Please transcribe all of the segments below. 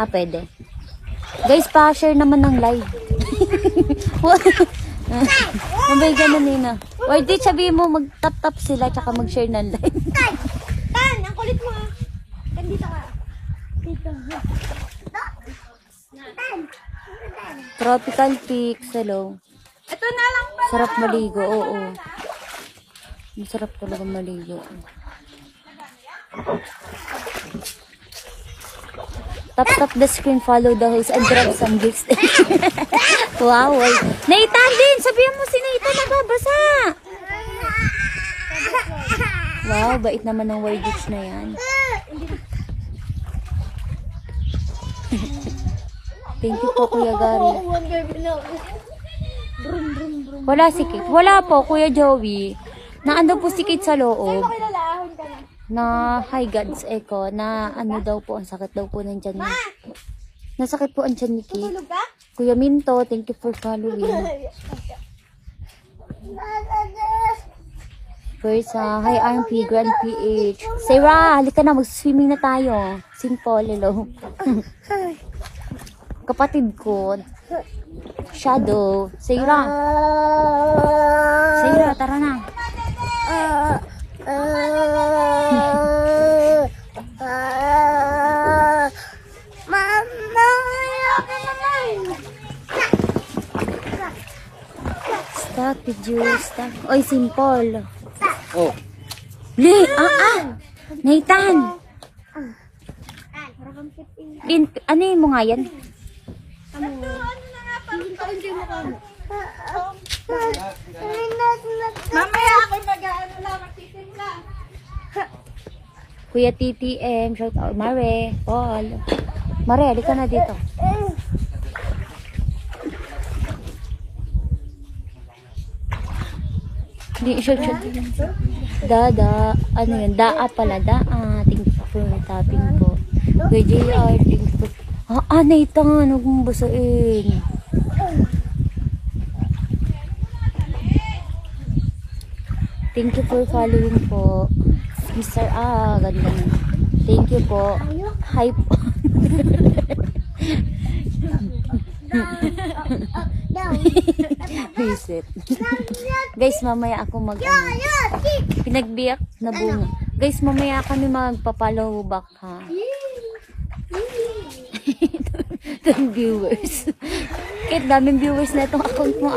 Pwede. Guys, pa-share naman ng live. Mabay ganun nina. Or di sabihin mo, mag-tap-tap sila tsaka mag-share ng live. Tan, ang kulit mo ah. Dito ka. Dito. Tropical Peaks, hello. Ito na lang pala. Sarap maligo, oo. Masarap talaga maligo. Tap the screen, follow the host, and drop some gifts. Wow. Nathan din! Sabihin mo si Nathan nababasa! Wow, bait naman ng wordage na yan. Thank you po, Kuya Gary. Wala si Kate. Wala po, Kuya Joey. Naando po si Kate sa loob. Na hi God's Echo. Na ano daw po, ang sakit daw po ng tiyan niya. Nasakit po ang tiyan ni Kate. Kuya Minto, thank you for following. First, hi RMP, Grand PH. Sarah, halika na, mag-swimming na tayo. Simple, hello. Kapatid ko. Shadow. Sarah. Sarah, tara na. Stop video, stop. Oy, simple. Oh. Nathan. Ano yung mo nga yan? Mamaya ako mag-ano lang, magtitimla. Kuya TTM, shout out. Mare, Paul. Mare, halika na dito. Di, shout. Dada, ano yun? Daa pala, daa. Thank you for tapping ko. Kuya JR, thank you for... Nathan, huwag mong basain. Thank you for following po. Mr. Ganda na. Thank you po. Hi po. Visit. Guys, mamaya ako pinagbiyak na bunga. Guys, mamaya kami magpa-follow back ha. 10 viewers. Kahit daming viewers na itong account mo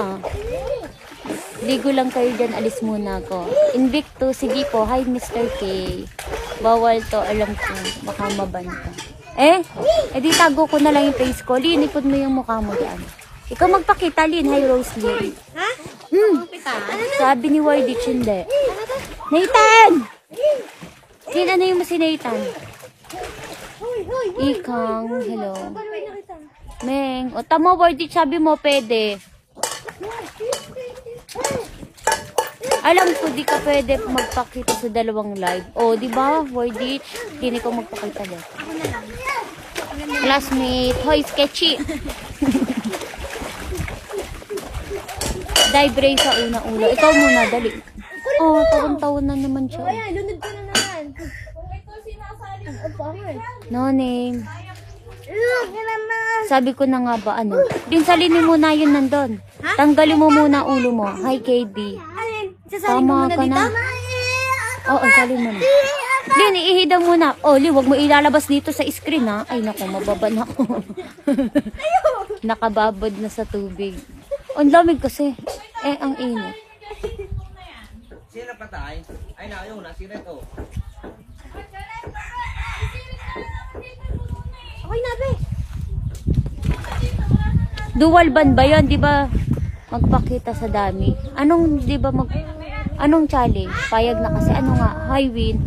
Ligo lang kayo dyan, alis muna ako. Invicto, sige po. Hi Mr. K. Bawal to, alam ko. Baka maban ka. Di tago ko na lang yung face ko. Lin, ipod mo yung mukha mo dyan. Ikaw magpakita, Lin. Hi Rose Lin. Ha? Sabi ni Wardich, hindi. Nathan! Lin, ano yung si Nathan? Ikang, hello. Meng, o tama Wardich, sabi mo pwede. Alam ko di ka pwede magpakita sa dalawang live. Di ba? Wordage, hindi ko magpakita din. Classmate, hoy sketchy. Dive ray sa una-una. Ikaw muna, dali. Taon-taon na naman siya. Lunod ka na naman. Ito sinasali. No name. Sabi ko na nga ba, Dinsalinin mo na yun nandun. Tanggalin mo muna ulo mo. Hi KD. Tama ka na. Oo, salin mo na. Lin, iihida muna. Li, wag mo ilalabas dito sa screen ha. Ay naku, mababan ako. Nakababad na sa tubig. Ang lamig kasi. Ang init. Sino patay? Ay na, yung nasiret oh. Okay na, be. Dual ban ba yun? Di ba magpakita sa dami? Anong challenge? Payag na kasi. Ano nga? Hi Win.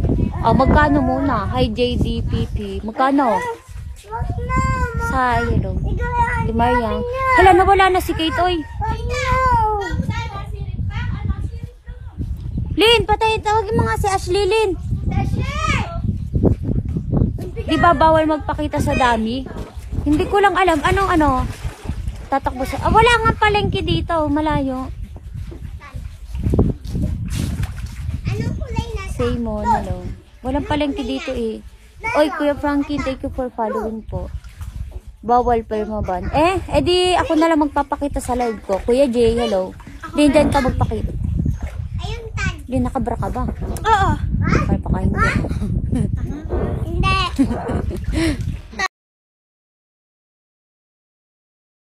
Magkano muna? Hi JDPP. Magkano? Sa yellow. Di Mariang. Hala, nawala na si Kate, oy. Lin, patay. Tawagin mo nga si Ashley, Lin. Di ba bawal magpakita sa dami? Hindi ko lang alam. Anong tatakbo sa... wala nga palengke dito. Malayo. Simon, hello. Walang palengke dito eh. Oy, Kuya Frankie, thank you for following po. Bawal permaban. Edi ako na lang magpapakita sa live ko. Kuya Jay, hello. Diyan ka magpakita. Ayun, Tan. Di nakabra ka ba? Oo. Ay, baka hindi. Hindi.